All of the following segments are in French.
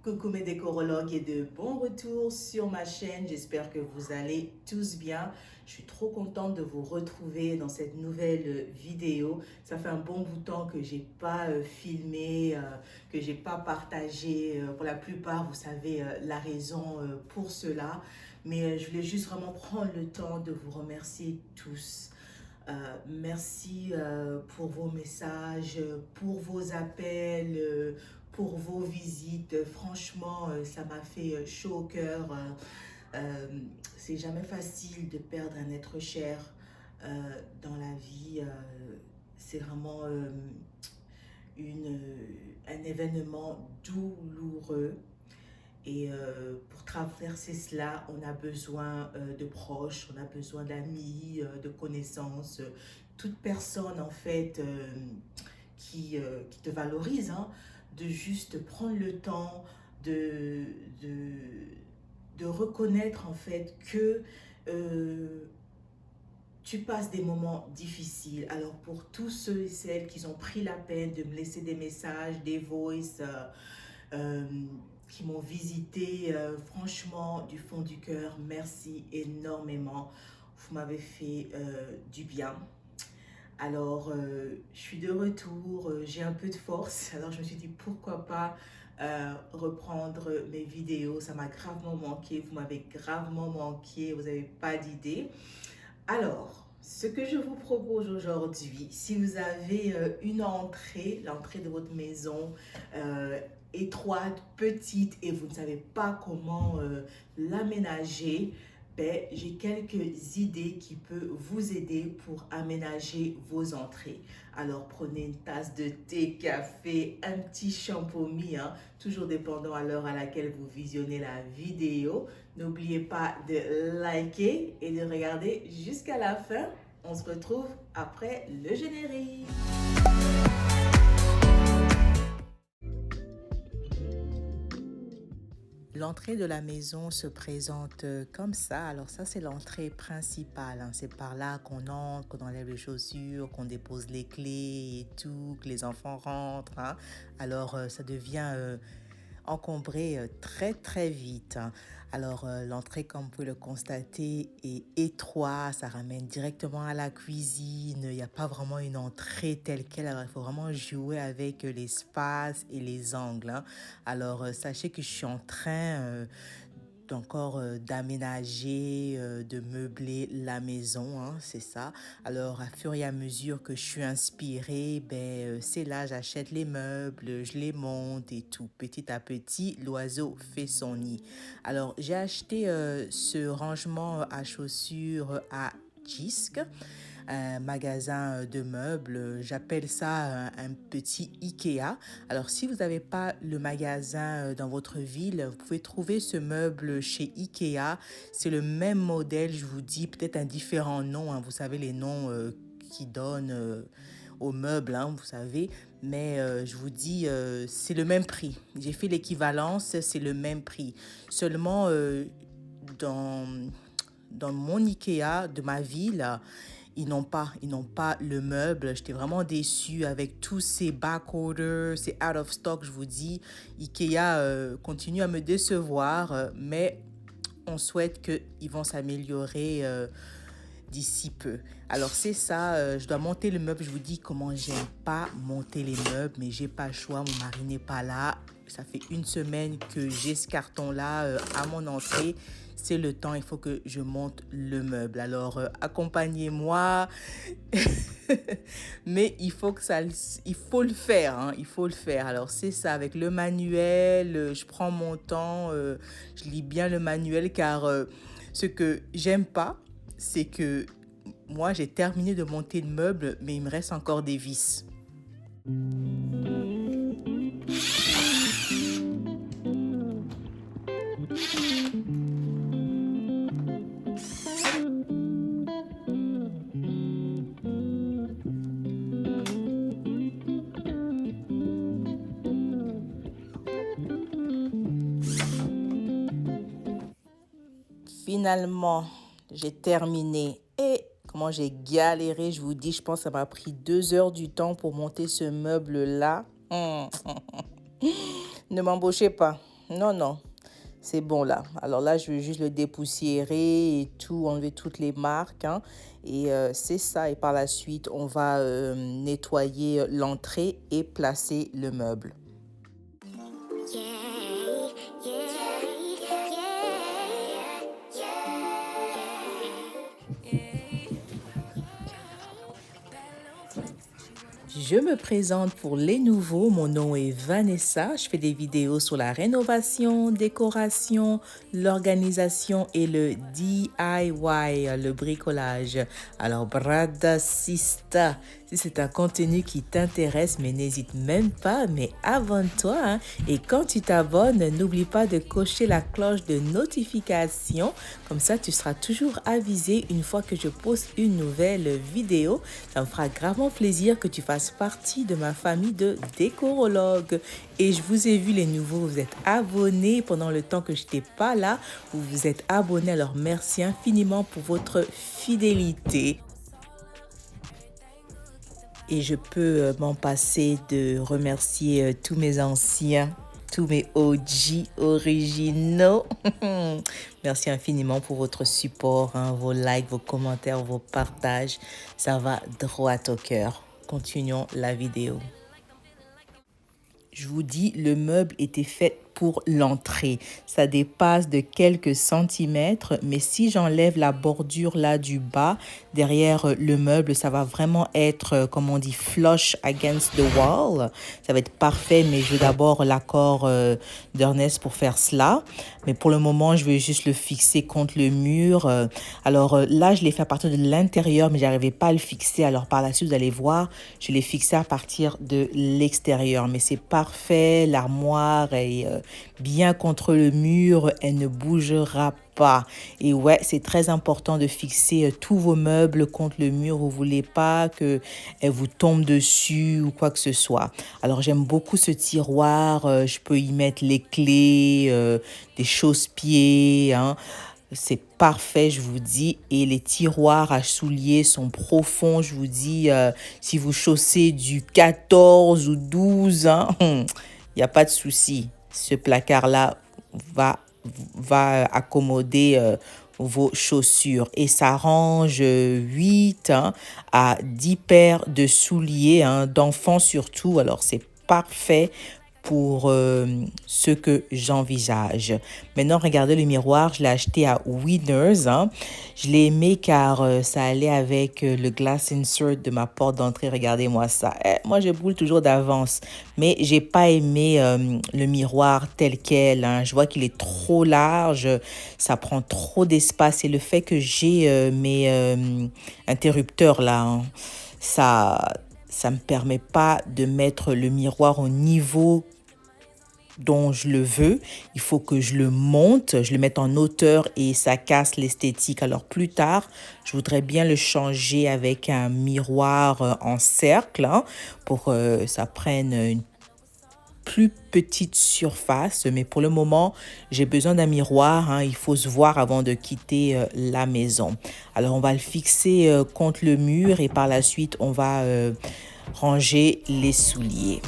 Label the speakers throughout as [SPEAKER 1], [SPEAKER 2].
[SPEAKER 1] Coucou mes décorologues et de bon retour sur ma chaîne. J'espère que vous allez tous bien. Je suis trop contente de vous retrouver dans cette nouvelle vidéo. Ça fait un bon bout de temps que j'ai pas filmé, que j'ai pas partagé. Pour la plupart, vous savez la raison pour cela. Mais je voulais juste vraiment prendre le temps de vous remercier tous. Merci pour vos messages, pour vos appels, pour vos visites. Franchement, ça m'a fait chaud au cœur. C'est jamais facile de perdre un être cher dans la vie. C'est vraiment un événement douloureux. Et pour traverser cela, on a besoin de proches, on a besoin d'amis, de connaissances, toute personne en fait qui te valorise, hein, de juste prendre le temps de, de, de reconnaître en fait que tu passes des moments difficiles. Alors pour tous ceux et celles qui ont pris la peine de me laisser des messages, des voices, euh, qui m'ont visité, franchement, du fond du cœur, merci énormément. Vous m'avez fait du bien. Alors, je suis de retour, j'ai un peu de force. Alors, je me suis dit, pourquoi pas reprendre mes vidéos. Ça m'a gravement manqué, vous m'avez gravement manqué, vous n'avez pas d'idée. Alors, ce que je vous propose aujourd'hui, si vous avez une entrée, l'entrée de votre maison étroite, petite et vous ne savez pas comment l'aménager, ben, j'ai quelques idées qui peuvent vous aider pour aménager vos entrées. Alors, prenez une tasse de thé, café, un petit champomis, hein, toujours dépendant à l'heure à laquelle vous visionnez la vidéo. N'oubliez pas de liker et de regarder jusqu'à la fin. On se retrouve après le générique. L'entrée de la maison se présente comme ça. Alors ça, c'est l'entrée principale, hein. C'est par là qu'on entre, qu'on enlève les chaussures, qu'on dépose les clés et tout, que les enfants rentrent, hein. Alors ça devient encombré très très vite, hein. Alors l'entrée, comme vous pouvez le constater, est étroite, ça ramène directement à la cuisine. Il n'y a pas vraiment une entrée telle quelle. Alors il faut vraiment jouer avec l'espace et les angles, hein. Alors sachez que je suis en train d'encore d'aménager, de meubler la maison, hein, c'est ça. Alors, à fur et à mesure que je suis inspirée, ben, c'est là, j'achète les meubles, je les monte et tout. Petit à petit, l'oiseau fait son nid. Alors, j'ai acheté ce rangement à chaussures à Jysk, un magasin de meubles. J'appelle ça un petit Ikea. Alors, si vous n'avez pas le magasin dans votre ville, vous pouvez trouver ce meuble chez Ikea. C'est le même modèle, je vous dis, peut-être un différent nom, hein. Vous savez, les noms qui donnent aux meubles, hein, vous savez. Mais je vous dis, c'est le même prix. J'ai fait l'équivalence, c'est le même prix. Seulement, dans, dans mon Ikea de ma ville, ils n'ont pas le meuble. J'étais vraiment déçue avec tous ces back orders, ces out of stock, je vous dis. Ikea continue à me décevoir, mais on souhaite qu'ils vont s'améliorer d'ici peu. Alors c'est ça, je dois monter le meuble. Je vous dis comment j'aime pas monter les meubles, mais j'ai pas le choix, mon mari n'est pas là. Ça fait une semaine que j'ai ce carton-là à mon entrée. C'est le temps, il faut que je monte le meuble. Alors accompagnez-moi. Mais il faut le faire, hein, il faut le faire. Alors c'est ça, avec le manuel, je prends mon temps, je lis bien le manuel car ce que j'aime pas, c'est que moi j'ai terminé de monter le meuble, mais il me reste encore des vis. Finalement, j'ai terminé. Et comment j'ai galéré, je vous dis, je pense que ça m'a pris 2 heures du temps pour monter ce meuble-là. Ne m'embauchez pas. Non, non. C'est bon là. Alors là, je vais juste le dépoussiérer et tout, enlever toutes les marques, hein. Et c'est ça. Et par la suite, on va nettoyer l'entrée et placer le meuble. Je me présente pour les nouveaux. Mon nom est Vanessa. Je fais des vidéos sur la rénovation, décoration, l'organisation et le DIY, le bricolage. Alors, Brada Sista, si c'est un contenu qui t'intéresse, mais n'hésite même pas, mais abonne-toi, hein. Et quand tu t'abonnes, n'oublie pas de cocher la cloche de notification. Comme ça, tu seras toujours avisé une fois que je poste une nouvelle vidéo. Ça me fera gravement plaisir que tu fasses partie de ma famille de décorologues. Et je vous ai vu les nouveaux, vous êtes abonnés pendant le temps que je n'étais pas là. Vous vous êtes abonnés, alors merci infiniment pour votre fidélité. Et je peux m'en passer de remercier tous mes anciens, tous mes OG originaux. Merci infiniment pour votre support, hein, vos likes, vos commentaires, vos partages. Ça va droit au cœur. Continuons la vidéo. Je vous dis, le meuble était fait pour l'entrée. Ça dépasse de quelques centimètres, mais si j'enlève la bordure là du bas, derrière le meuble, ça va vraiment être, comme on dit, flush against the wall. Ça va être parfait, mais je veux d'abord l'accord d'Ernest pour faire cela. Mais pour le moment, je vais juste le fixer contre le mur. Alors là, je l'ai fait à partir de l'intérieur, mais j'arrivais pas à le fixer. Alors par la suite, vous allez voir, je l'ai fixé à partir de l'extérieur. Mais c'est parfait, l'armoire est bien contre le mur, elle ne bougera pas. Et ouais, c'est très important de fixer tous vos meubles contre le mur. Vous voulez pas que elle vous tombe dessus ou quoi que ce soit. Alors j'aime beaucoup ce tiroir. Je peux y mettre les clés, des chausse-pieds, hein. C'est parfait, je vous dis. Et les tiroirs à souliers sont profonds, je vous dis. Si vous chaussez du 14 ou 12, hein, il n'y a pas de souci. Ce placard-là va, va accommoder vos chaussures. Et ça range 8 hein, à 10 paires de souliers, hein, d'enfants surtout. Alors, c'est parfait pour ce que j'envisage. Maintenant, regardez le miroir, je l'ai acheté à Winners, hein. Je l'ai aimé car ça allait avec le glass insert de ma porte d'entrée. Regardez-moi ça. Moi, je brûle toujours d'avance, mais j'ai pas aimé le miroir tel quel, hein. Je vois qu'il est trop large, ça prend trop d'espace et le fait que j'ai mes interrupteurs là, hein, ça me permet pas de mettre le miroir au niveau dont je le veux. Il faut que je le monte, je le mette en hauteur et ça casse l'esthétique. Alors plus tard, je voudrais bien le changer avec un miroir en cercle, hein, pour que ça prenne une plus petite surface. Mais pour le moment, j'ai besoin d'un miroir, hein. Il faut se voir avant de quitter la maison. Alors on va le fixer contre le mur et par la suite, on va ranger les souliers.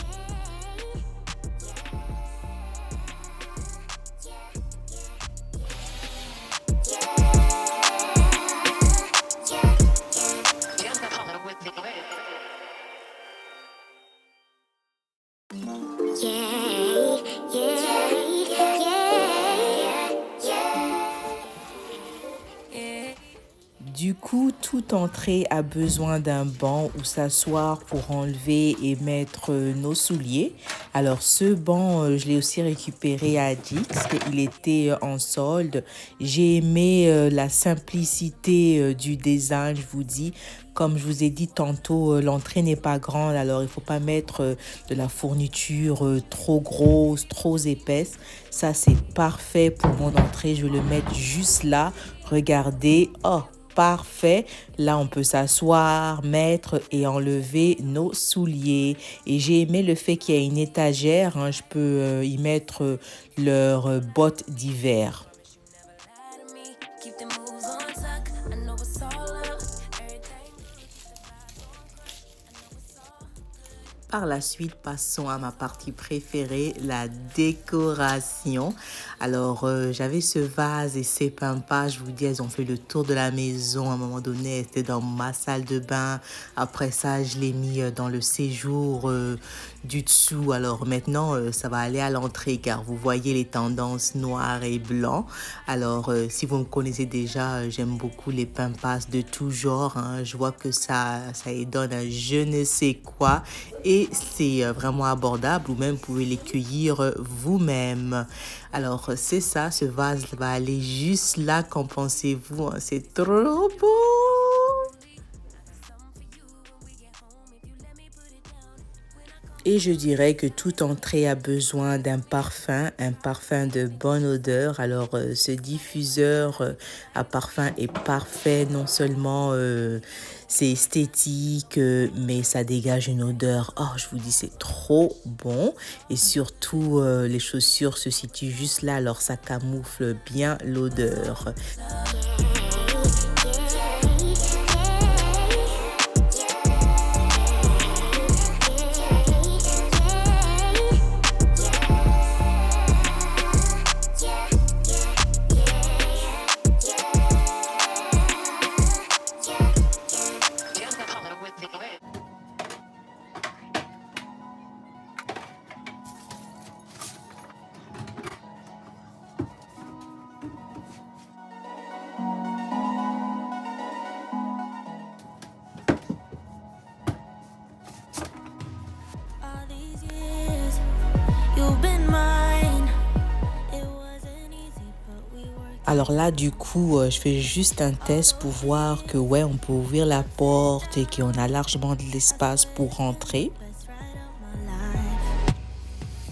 [SPEAKER 1] Du coup, toute entrée a besoin d'un banc où s'asseoir pour enlever et mettre nos souliers. Alors, ce banc, je l'ai aussi récupéré à Dix. Il était en solde. J'ai aimé la simplicité du design, je vous dis. Comme je vous ai dit tantôt, l'entrée n'est pas grande, alors il ne faut pas mettre de la fourniture trop grosse, trop épaisse. Ça, c'est parfait pour mon entrée. Je vais le mettre juste là. Regardez. Oh! Parfait. Là, on peut s'asseoir, mettre et enlever nos souliers. Et j'ai aimé le fait qu'il y ait une étagère, hein. Je peux y mettre leurs bottes d'hiver. par la suite, passons à ma partie préférée, la décoration. Alors, j'avais ce vase et ces pampas, je vous dis, elles ont fait le tour de la maison. À un moment donné, elles étaient dans ma salle de bain. Après ça, je l'ai mis dans le séjour du dessous. Alors maintenant, ça va aller à l'entrée car vous voyez les tendances noir et blanc. Alors, si vous me connaissez déjà, j'aime beaucoup les pampas de tout genre. Hein. Je vois que ça y donne un je ne sais quoi et c'est vraiment abordable ou même vous pouvez les cueillir vous-même. Alors, c'est ça, ce vase va aller juste là. Qu'en pensez-vous? Hein? C'est trop beau! Et je dirais que toute entrée a besoin d'un parfum, un parfum de bonne odeur. Alors, ce diffuseur à parfum est parfait. Non seulement c'est esthétique, mais ça dégage une odeur. Oh, je vous dis, c'est trop bon. Et surtout, les chaussures se situent juste là. Alors, ça camoufle bien l'odeur. Alors là, du coup, je fais juste un test pour voir que ouais, on peut ouvrir la porte et qu'on a largement de l'espace pour rentrer.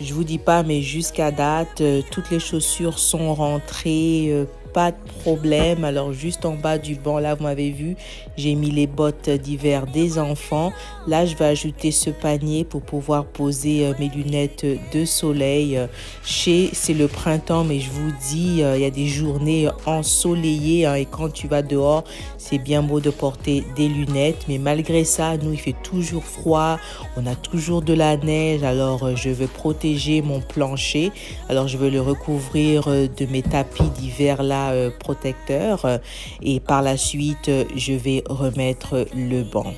[SPEAKER 1] Je vous dis pas, mais jusqu'à date, toutes les chaussures sont rentrées, pas de problème. Alors juste en bas du banc, là, vous m'avez vu, j'ai mis les bottes d'hiver des enfants. Là, je vais ajouter ce panier pour pouvoir poser mes lunettes de soleil. C'est le printemps, mais je vous dis, il y a des journées ensoleillées hein, et quand tu vas dehors, c'est bien beau de porter des lunettes. Mais malgré ça, nous, il fait toujours froid. On a toujours de la neige. Alors, je veux protéger mon plancher. Alors, je veux le recouvrir de mes tapis d'hiver là protecteurs. Et par la suite, je vais remettre le banc.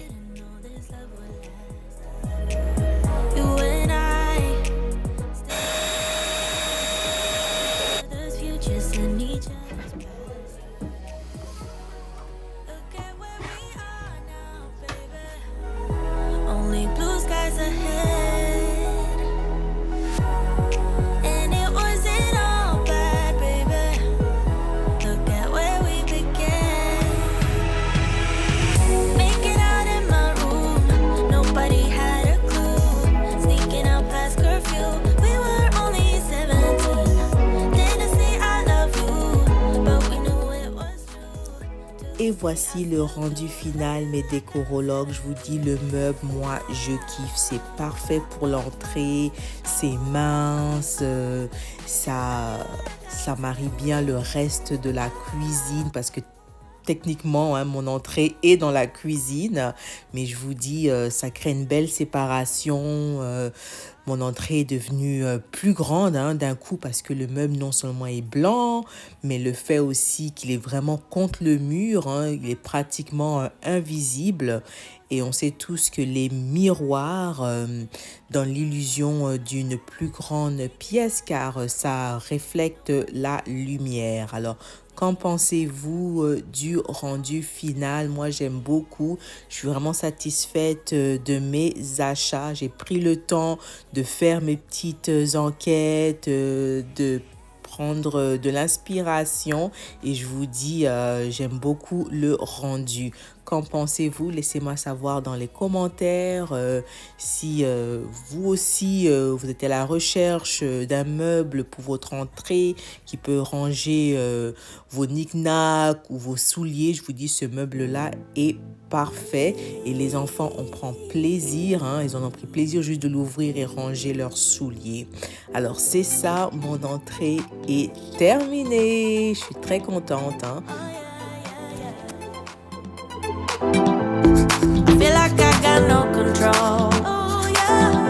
[SPEAKER 1] Et voici le rendu final, mes décorologues. Je vous dis, le meuble, moi, je kiffe. C'est parfait pour l'entrée. C'est mince. Ça marie bien le reste de la cuisine parce que techniquement, hein, mon entrée est dans la cuisine, mais je vous dis, ça crée une belle séparation. Mon entrée est devenue plus grande hein, d'un coup parce que le meuble non seulement est blanc, mais le fait aussi qu'il est vraiment contre le mur, hein, il est pratiquement invisible. Et on sait tous que les miroirs donnent l'illusion d'une plus grande pièce car ça reflète la lumière. Alors, qu'en pensez-vous du rendu final? Moi, j'aime beaucoup. Je suis vraiment satisfaite de mes achats. J'ai pris le temps de faire mes petites enquêtes, de prendre de l'inspiration et je vous dis, j'aime beaucoup le rendu. Qu'en pensez-vous? Laissez-moi savoir dans les commentaires si vous aussi, vous êtes à la recherche d'un meuble pour votre entrée qui peut ranger vos knick-knacks ou vos souliers. Je vous dis, ce meuble-là est parfait et les enfants en prennent plaisir. Hein, ils en ont pris plaisir juste de l'ouvrir et ranger leurs souliers. Alors, c'est ça, mon entrée est terminée. Je suis très contente. Hein. I feel like I got no control. Oh, yeah.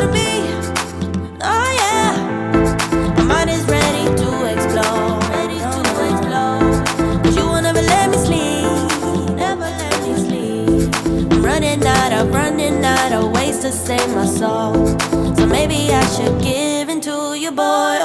[SPEAKER 2] wanna be. Oh yeah, my mind is ready to explore. Ready to explore. 'Cause you will never let me sleep. Never let me sleep. I'm running out of ways to save my soul. So maybe I should give in to you, boy.